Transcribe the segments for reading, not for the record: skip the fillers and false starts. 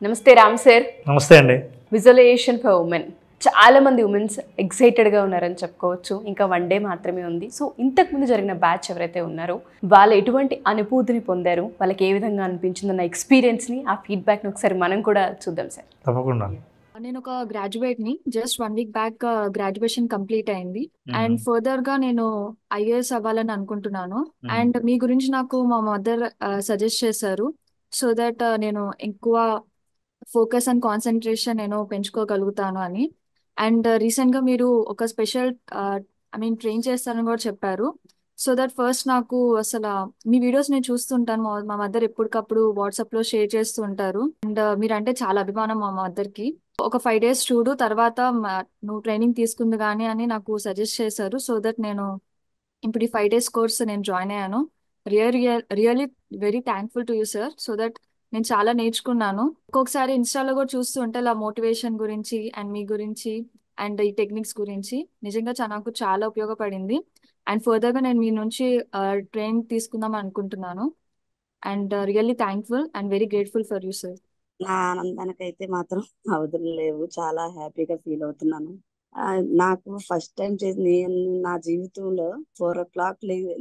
నమస్తే రామ్ సార్. నమస్తే అండి. విజువలైజేషన్ ఫర్ ఉమెన్, చాలా మంది ఉమెన్స్ ఎక్సైటెడ్గా ఉన్నారని చెప్పుకోవచ్చు. ఇంకా 1 డే మాత్రమే ఉంది. సో ఇంతకుముందు జరిగిన బ్యాచ్ ఎవరైతే ఉన్నారో వాళ్ళు ఎటువంటి అనుభూతిని పొందారు, వాళ్ళకి ఏ విధంగా అనిపించిందన్న ఎక్స్పీరియన్స్ని, ఆ ఫీడ్బ్యాక్ని ఒకసారి మనం కూడా చూద్దాం సార్. తప్పకుండా. నేను ఒక గ్రాడ్యుయేట్ని. Just 1 week back graduation complete అయింది. అండ్ ఫర్దర్గా నేను ఐఏఎస్ అవ్వాలని అనుకుంటున్నాను. అండ్ మీ గురించి నాకు మా మదర్ సజెస్ట్ చేశారు. సో దట్ నేను ఎక్కువ ఫోకస్ అండ్ కాన్సన్ట్రేషన్ నేను పెంచుకోగలుగుతాను అని. అండ్ రీసెంట్గా మీరు ఒక స్పెషల్ ట్రైన్ చేస్తారని కూడా చెప్పారు. సో దట్ ఫస్ట్ నాకు అసలు మీ వీడియోస్ నేను చూస్తుంటాను. మా మదర్ ఎప్పటికప్పుడు వాట్సాప్లో షేర్ చేస్తూ ఉంటారు. అండ్ మీరంటే చాలా అభిమానం మా మదర్కి. ఒక 5 days చూడు, తర్వాత నువ్వు ట్రైనింగ్ తీసుకుంది కానీ అని నాకు సజెస్ట్ చేశారు. సో దట్ నేను ఇప్పుడు ఈ 5 days కోర్స్ నేను జాయిన్ అయ్యాను. Really very thankful to you sir. So that నేను చాలా నేర్చుకున్నాను. ఒక్కొక్కసారి ఇన్స్టాలో కూడా చూస్తూ ఉంటే ఇలా మోటివేషన్ గురించి అండ్ మీ గురించి అండ్ ఈ టెక్నిక్స్ గురించి నిజంగా నాకు చాలా ఉపయోగపడింది. అండ్ ఫర్దర్గా నేను మీ నుంచి ట్రైన్ తీసుకుందాం అనుకుంటున్నాను. And really thankful and very grateful for you sir. నా ఆనందానికైతే మాత్రం అవధులు లేవు. చాలా హ్యాపీగా ఫీల్ అవుతున్నాను. నాకు ఫస్ట్ టైం చేసి నేను నా జీవితంలో 4 o'clock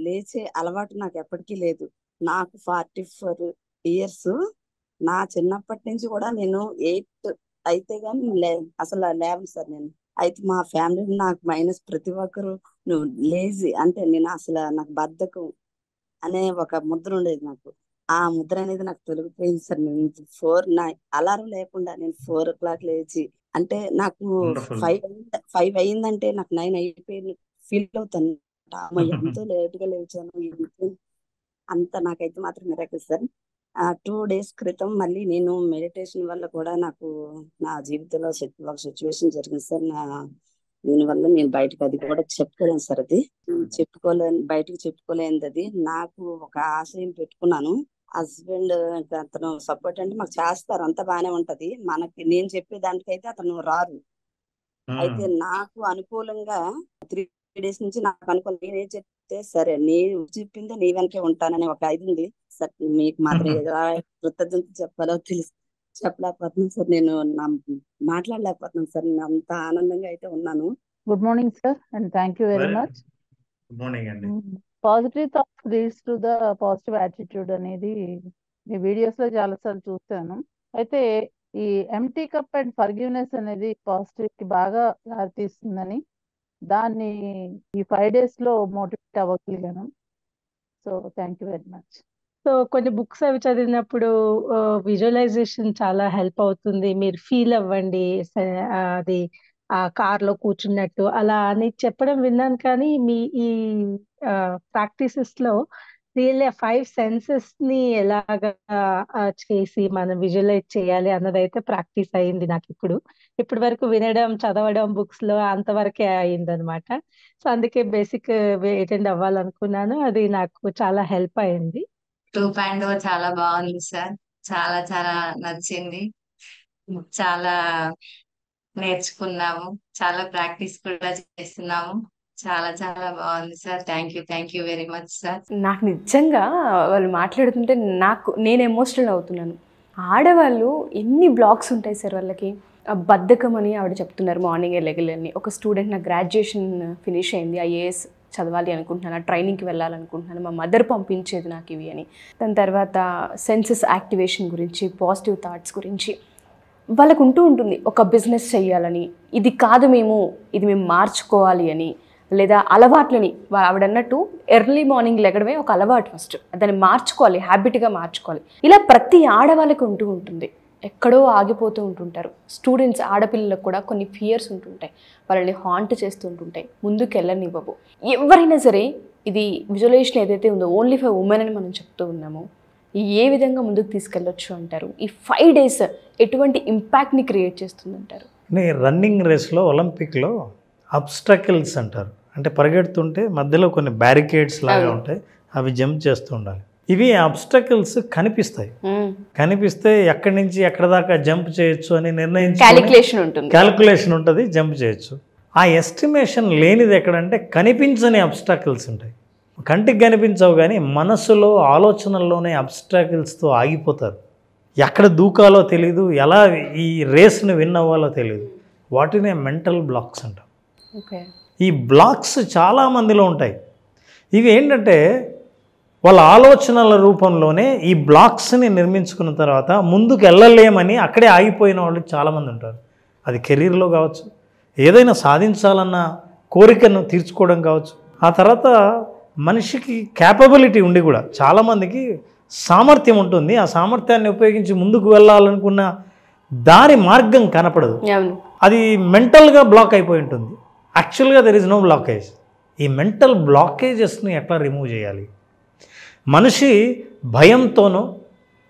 లేచే అలవాటు నాకు ఎప్పటికీ లేదు. నాకు 44 years. నా చిన్నప్పటి నుంచి కూడా నేను 8 అయితే గానీ అసలు లేవను సార్ నేను. అయితే మా ఫ్యామిలీ నాకు మైనస్ ప్రతి ఒక్కరు నువ్వు లేజీ అంటే నేను అసలు నాకు బద్ధకం అనే ఒక ముద్ర ఉండేది నాకు. ఆ ముద్ర అనేది నాకు తొలగిపోయింది సార్. నేను 4 అలారం లేకుండా నేను 4 o'clock లేచి అంటే నాకు 5 అయిందంటే నాకు 9 అయిపోయింది ఫీల్ అవుతాను. ఎంతో లేట్ గా లేచాను. అంత నాకైతే మాత్రం మిరాకిల్ సార్. 2 days క్రితం మళ్ళీ నేను మెడిటేషన్ వల్ల కూడా నాకు నా జీవితంలో ఒక సిచ్యువేషన్ జరిగింది సార్. దీనివల్ల నేను బయటకు అది కూడా చెప్పుకోలేను సార్. అది బయటకు చెప్పుకోలేనిది. అది నాకు ఒక ఆశయం పెట్టుకున్నాను. హస్బెండ్ అతను సపోర్ట్ అంటే మాకు చేస్తారు, అంత బాగానే ఉంటది. మనకి నేను చెప్పే దానికైతే అతను రారు. అయితే నాకు అనుకూలంగా 3 days నుంచి నాకు అనుకూలం నేనే చెప్తే సరే నేను చెప్పిందే నీ వెనకే ఉంటానని ఒక ఇది ఉంది సార్. మీకు మాత్రం కృతజ్ఞత చెప్పాలో చెప్పలేకపోతున్నాను సార్. నేను మాట్లాడలేకపోతున్నాను సార్. నేను అంత ఆనందంగా అయితే ఉన్నాను. Good morning sir and thank you very much. Good morning అండి. Positive thoughts leads to the positive attitude అనేది మీ వీడియోస్ లో చాలాసార్లు చూస్తాను. అయితే ఈ ఎంటీ కప్ అండ్ ఫర్గివ్నెస్ అనేది పాజిటివ్ కి బాగా దారితీస్తుందని దాన్ని ఈ 5 days లో మోటివేట్ అవ్వగలిగాను. So thank you very much. So కొన్ని బుక్స్ అవి చదివినప్పుడు విజువలైజేషన్ చాలా హెల్ప్ అవుతుంది, మీరు ఫీల్ అవ్వండి అది ఆ కార్లో కూర్చున్నట్టు అలా అని చెప్పడం విన్నాను. కానీ మీ ఈ ప్రాక్టీసెస్ లో రియల్లీ 5 senses ని ఎలాగా చేసి మనం విజువలైజ్ చేయాలి అన్నదైతే ప్రాక్టీస్ అయింది నాకు. ఇప్పటి వరకు వినడం చదవడం బుక్స్ లో అంతవరకే అయిందనమాట. సో అందుకే బేసిక్ అటెండ్ అవ్వాలనుకున్నాను. అది నాకు చాలా హెల్ప్ అయింది. 2.0 చాలా బాగుంది సార్. చాలా చాలా నచ్చింది. చాలా నేర్చుకున్నాము, చాలా ప్రాక్టీస్ కూడా చేస్తున్నాము. చాలా చాలా బాగుంది sir. Thank you very much sir. నాకు నిజంగా వాళ్ళు మాట్లాడుతుంటే నేను ఎమోషనల్ అవుతున్నాను. ఆడవాళ్ళు ఎన్ని బ్లాగ్స్ ఉంటాయి సార్ వాళ్ళకి. బద్ధకం అని ఆవిడ చెప్తున్నారు, మార్నింగే లెగలని. ఒక స్టూడెంట్ నా గ్రాడ్యుయేషన్ ఫినిష్ అయింది, ఐఏఎస్ చదవాలి అనుకుంటున్నాను, ట్రైనింగ్కి వెళ్ళాలనుకుంటున్నాను, మా మదర్ పంపించేది నాకు ఇవి అని. దాని తర్వాత సెన్సెస్ యాక్టివేషన్ గురించి, పాజిటివ్ థాట్స్ గురించి వాళ్ళకు ఉంటుంది. ఒక బిజినెస్ చేయాలని, ఇది కాదు ఇది మేము మార్చుకోవాలి అని, లేదా అలవాట్లని ఆవిడన్నట్టు ఎర్లీ మార్నింగ్ లెగడమే ఒక అలవాటు. ఫస్ట్ దాన్ని మార్చుకోవాలి, హ్యాబిట్గా మార్చుకోవాలి. ఇలా ప్రతి ఆడవాళ్ళకి ఉంటుంది. ఎక్కడో ఆగిపోతూ ఉంటుంటారు. స్టూడెంట్స్ ఆడపిల్లలకు కూడా కొన్ని ఫియర్స్ ఉంటుంటాయి, వాళ్ళని హాంట్ చేస్తుంటుంటాయి, ముందుకు వెళ్ళనివ్వవు. ఎవరైనా సరే ఇది విజువలైజేషన్ ఏదైతే ఉందో ఓన్లీ ఫర్ ఉమెన్ అని మనం చెప్తూ ఉన్నాము. ఏ విధంగా ముందుకు తీసుకెళ్ళొచ్చు అంటారు? ఈ 5 days ఎటువంటి ఇంపాక్ట్ని క్రియేట్ చేస్తుందంటారు? రన్నింగ్ రేస్లో ఒలింపిక్లో అబ్స్టకిల్స్ అంటారు. అంటే పరిగెడుతుంటే మధ్యలో కొన్ని బ్యారికేడ్స్ లాగా ఉంటాయి, అవి జంప్ చేస్తూ ఉండాలి. ఇవి అబ్స్టకిల్స్ కనిపిస్తే ఎక్కడి నుంచి ఎక్కడ దాకా జంప్ చేయొచ్చు అని క్యాలిక్యులేషన్ ఉంటుంది, జంప్ చేయొచ్చు. ఆ ఎస్టిమేషన్ లేనిది ఎక్కడంటే కనిపించని అబ్స్టకిల్స్ ఉంటాయి. కంటికి కనిపించవు కానీ మనసులో ఆలోచనల్లోనే అబ్స్టాకిల్స్తో ఆగిపోతారు ఎక్కడ దూకాలో తెలియదు, ఎలా ఈ రేస్ని విన్ అవ్వాలో తెలియదు. వాటినే మెంటల్ బ్లాక్స్ అంటాం. ఓకే. ఈ బ్లాక్స్ చాలామందిలో ఉంటాయి. ఇవి ఏంటంటే వాళ్ళ ఆలోచనల రూపంలోనే ఈ బ్లాక్స్ని నిర్మించుకున్న తర్వాత ముందుకు వెళ్ళలేమని అక్కడే ఆగిపోయిన వాళ్ళు చాలామంది ఉంటారు. అది కెరీర్లో కావచ్చు, ఏదైనా సాధించాలన్న కోరికను తీర్చుకోవడం కావచ్చు. ఆ తర్వాత మనిషికి క్యాపబిలిటీ ఉండి కూడా చాలామందికి సామర్థ్యం ఉంటుంది. ఆ సామర్థ్యాన్ని ఉపయోగించి ముందుకు వెళ్ళాలనుకున్న దారి మార్గం కనపడదు. అది మెంటల్గా బ్లాక్ అయిపోయి ఉంటుంది. యాక్చువల్గా దెర్ ఇస్ నో బ్లాకేజ్. ఈ మెంటల్ బ్లాకేజెస్ని ఎట్లా రిమూవ్ చేయాలి? మనిషి భయంతోనో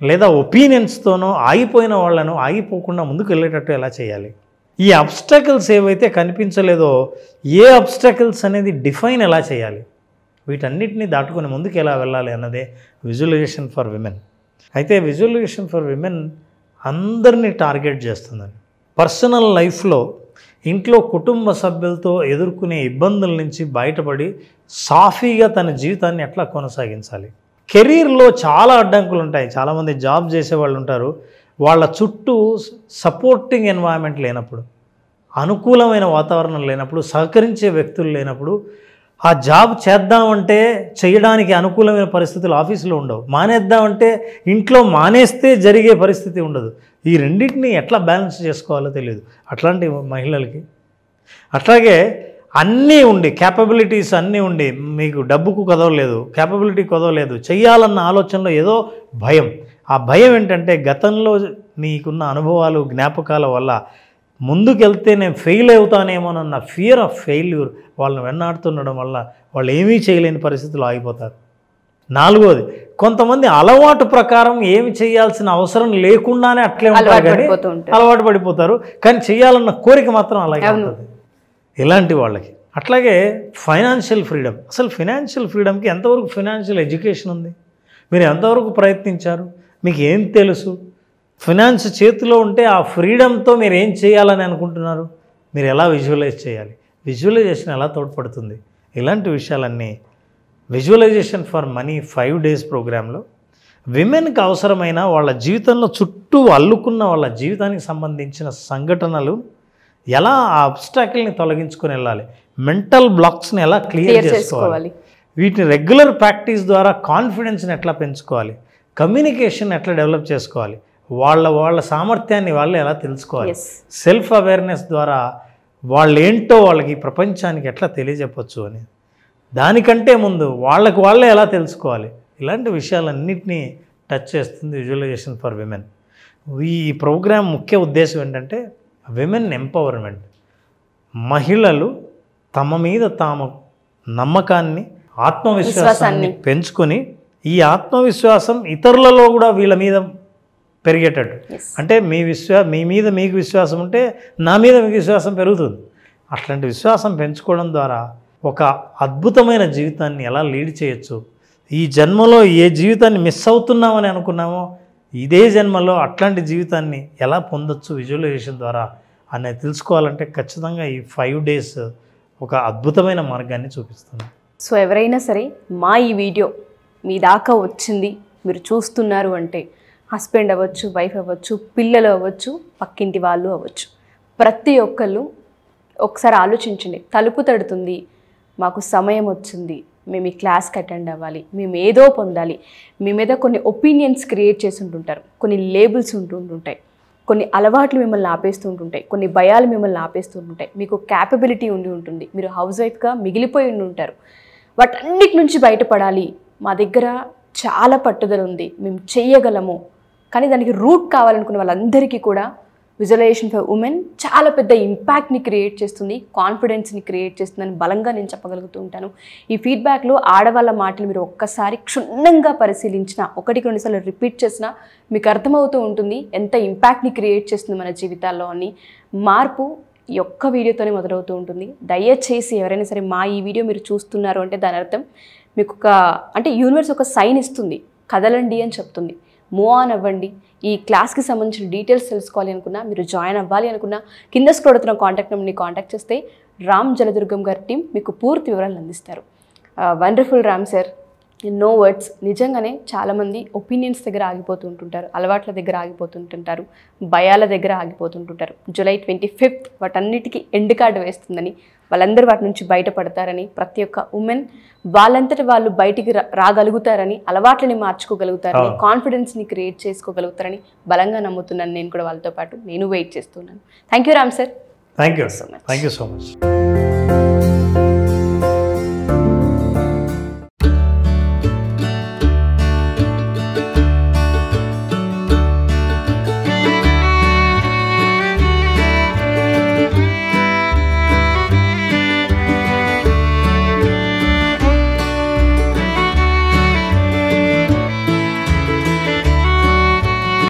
లేదా ఒపీనియన్స్తోనో ఆగిపోయిన వాళ్ళను ఆగిపోకుండా ముందుకు వెళ్ళేటట్టు ఎలా చేయాలి? ఈ అబ్స్టకిల్స్ ఏవైతే కనిపించలేదో ఏ అబ్స్టకిల్స్ అనేది డిఫైన్ ఎలా చేయాలి? వీటన్నిటిని దాటుకొని ముందుకు ఎలా వెళ్ళాలి అన్నదే విజువలైజేషన్ ఫర్ విమెన్. అయితే విజువలైజేషన్ ఫర్ విమెన్ అందరినీ టార్గెట్ చేస్తుందండి. పర్సనల్ లైఫ్లో ఇంట్లో కుటుంబ సభ్యులతో ఎదుర్కొనే ఇబ్బందుల నుంచి బయటపడి సాఫీగా తన జీవితాన్ని ఎట్లా కొనసాగించాలి? కెరీర్లో చాలా అడ్డంకులు ఉంటాయి. చాలామంది జాబ్ చేసే వాళ్ళు ఉంటారు. వాళ్ళ చుట్టూ సపోర్టింగ్ ఎన్వైరన్మెంట్ లేనప్పుడు, అనుకూలమైన వాతావరణం లేనప్పుడు, సహకరించే వ్యక్తులు లేనప్పుడు ఆ జాబ్ చేద్దామంటే చేయడానికి అనుకూలమైన పరిస్థితులు ఆఫీసులో ఉండవు. మానేద్దామంటే ఇంట్లో మానేస్తే జరిగే పరిస్థితి ఉండదు. ఈ రెండింటిని ఎట్లా బ్యాలెన్స్ చేసుకోవాలో తెలియదు అట్లాంటి మహిళలకి. అట్లాగే అన్నీ ఉండి, క్యాపబిలిటీస్ అన్నీ ఉండి, మీకు డబ్బుకు కొదవలేదు, క్యాపబిలిటీ కొదవలేదు, చెయ్యాలన్న ఆలోచనలో ఏదో భయం. ఆ భయం ఏంటంటే గతంలో నీకున్న అనుభవాలు, జ్ఞాపకాల వల్ల ముందుకెళ్తే నేను ఫెయిల్ అవుతానేమోనన్న ఫియర్ ఆఫ్ ఫెయిల్యూర్ వాళ్ళని వెన్నాడుతుండడం వల్ల వాళ్ళు ఏమీ చేయలేని పరిస్థితులు ఆగిపోతారు. నాలుగోది, కొంతమంది అలవాటు ప్రకారం ఏమి చేయాల్సిన అవసరం లేకుండానే అట్లే ఉంటారు, కానీ అలవాటు పడిపోతారు, కానీ చేయాలన్న కోరిక మాత్రం అలాగే ఉంటుంది ఇలాంటి వాళ్ళకి. అట్లాగే ఫైనాన్షియల్ ఫ్రీడమ్. అసలు ఫైనాన్షియల్ ఫ్రీడమ్కి ఎంతవరకు ఫైనాన్షియల్ ఎడ్యుకేషన్ ఉంది? మీరు ఎంతవరకు ప్రయత్నించారు? మీకు ఏం తెలుసు? ఫైనాన్స్ చేతిలో ఉంటే ఆ ఫ్రీడమ్తో మీరు ఏం చేయాలని అనుకుంటున్నారు? మీరు ఎలా విజువలైజ్ చేయాలి? విజువలైజేషన్ ఎలా తోడ్పడుతుంది? ఇలాంటి విషయాలన్నీ విజువలైజేషన్ ఫర్ మనీ 5 days ప్రోగ్రాంలో విమెన్కి అవసరమైన వాళ్ళ జీవితంలో చుట్టూ అల్లుకున్న వాళ్ళ జీవితానికి సంబంధించిన సంఘటనలు ఎలా ఆ అబ్స్టాకిల్ని తొలగించుకొని వెళ్ళాలి, మెంటల్ బ్లాక్స్ని ఎలా క్లియర్ చేసుకోవాలి, వీటిని రెగ్యులర్ ప్రాక్టీస్ ద్వారా కాన్ఫిడెన్స్ని ఎట్లా పెంచుకోవాలి, కమ్యూనికేషన్ ఎట్లా డెవలప్ చేసుకోవాలి, వాళ్ళ సామర్థ్యాన్ని వాళ్ళు ఎలా తెలుసుకోవాలి, సెల్ఫ్ అవేర్నెస్ ద్వారా వాళ్ళు ఏంటో వాళ్ళకి ప్రపంచానికి ఎట్లా తెలియజెప్పచ్చు అని, దానికంటే ముందు వాళ్ళే ఎలా తెలుసుకోవాలి, ఇలాంటి విషయాలన్నింటినీ టచ్ చేస్తుంది విజువలైజేషన్ ఫర్ విమెన్. ఈ ప్రోగ్రాం ముఖ్య ఉద్దేశం ఏంటంటే విమెన్ ఎంపవర్మెంట్. మహిళలు తమ మీద తాము నమ్మకాన్ని, ఆత్మవిశ్వాసాన్ని పెంచుకొని ఈ ఆత్మవిశ్వాసం ఇతరులలో కూడా వీళ్ళ మీద పెరిగేటట్టు. అంటే మీ మీద మీకు విశ్వాసం ఉంటే నా మీద మీకు విశ్వాసం పెరుగుతుంది. అట్లాంటి విశ్వాసం పెంచుకోవడం ద్వారా ఒక అద్భుతమైన జీవితాన్ని ఎలా లీడ్ చేయొచ్చు, ఈ జన్మలో ఏ జీవితాన్ని మిస్ అవుతున్నామని అనుకున్నామో ఇదే జన్మలో అట్లాంటి జీవితాన్ని ఎలా పొందొచ్చు విజువలైజేషన్ ద్వారా అనేది తెలుసుకోవాలంటే ఖచ్చితంగా ఈ 5 days ఒక అద్భుతమైన మార్గాన్ని చూపిస్తుంది. సో ఎవరైనా సరే మా ఈ వీడియో మీ దాకా వచ్చింది, మీరు చూస్తున్నారు అంటే హస్బెండ్ అవ్వచ్చు, వైఫ్ అవ్వచ్చు, పిల్లలు అవ్వచ్చు, పక్కింటి వాళ్ళు అవ్వచ్చు, ప్రతి ఒక్కళ్ళు ఒకసారి ఆలోచించండి. తలుపు తడుతుంది, మాకు సమయం వచ్చింది, మేము ఈ క్లాస్కి అటెండ్ అవ్వాలి, మేము ఏదో పొందాలి, మీ మీద కొన్ని ఒపీనియన్స్ క్రియేట్ చేసి ఉంటుంటారు, కొన్ని లేబుల్స్ ఉంటుంటాయి, కొన్ని అలవాట్లు మిమ్మల్ని ఆపేస్తూ ఉంటుంటాయి, కొన్ని భయాలు మిమ్మల్ని ఆపేస్తూ ఉంటుంటాయి, మీకు క్యాపబిలిటీ ఉండి ఉంటుంది, మీరు హౌస్ వైఫ్గా మిగిలిపోయి ఉండి ఉంటారు. వాటన్నిటి నుంచి బయటపడాలి, మా దగ్గర చాలా పట్టుదల ఉంది, మేము చెయ్యగలము, కానీ దానికి రూట్ కావాలనుకున్న వాళ్ళందరికీ కూడా విజువలైజేషన్ ఫర్ ఉమెన్ చాలా పెద్ద ఇంపాక్ట్ని క్రియేట్ చేస్తుంది, కాన్ఫిడెన్స్ని క్రియేట్ చేస్తుందని బలంగా నేను చెప్పగలుగుతూ ఉంటాను. ఈ ఫీడ్బ్యాక్లో ఆడవాళ్ళ మాటలు మీరు ఒక్కసారి క్షుణ్ణంగా పరిశీలించినా, 1-2 సార్లు రిపీట్ చేసినా మీకు అర్థమవుతూ ఉంటుంది ఎంత ఇంపాక్ట్ని క్రియేట్ చేస్తుంది మన జీవితాల్లో అని. మార్పు ఈ ఒక్క వీడియోతోనే మొదలవుతూ ఉంటుంది. దయచేసి ఎవరైనా సరే మా ఈ వీడియో మీరు చూస్తున్నారు అంటే దాని అర్థం మీకు అంటే యూనివర్స్ ఒక సైన్ ఇస్తుంది, కదలండి అని చెప్తుంది, మూవ్ ఆన్ అవ్వండి. ఈ క్లాస్కి సంబంధించిన డీటెయిల్స్ తెలుసుకోవాలి అనుకున్నా, మీరు జాయిన్ అవ్వాలి అనుకున్నా కింద స్క్రోల్ అవుతున్న కాంటాక్ట్ నెంబర్ని కాంటాక్ట్ చేస్తే రామ్ జలదుర్గం గారి టీం మీకు పూర్తి వివరాలు అందిస్తారు. Wonderful Ram sir, no words. నిజంగానే చాలామంది ఒపీనియన్స్ దగ్గర ఆగిపోతుంటుంటారు, అలవాట్ల దగ్గర ఆగిపోతుంటుంటారు, భయాల దగ్గర ఆగిపోతుంటుంటారు. జూలై 25th వాటన్నిటికీ ఎండ్ కార్డు వేస్తుందని, వాళ్ళందరూ వాటి నుంచి బయటపడతారని, ప్రతి ఒక్క ఉమెన్ వాళ్ళంతటి వాళ్ళు బయటికి రాగలుగుతారని, అలవాట్లని మార్చుకోగలుగుతారని, కాన్ఫిడెన్స్ని క్రియేట్ చేసుకోగలుగుతారని బలంగా నమ్ముతున్నాను. నేను కూడా వాళ్ళతో పాటు నేను వెయిట్ చేస్తున్నాను. Thank you Ram sir. Thank you so much.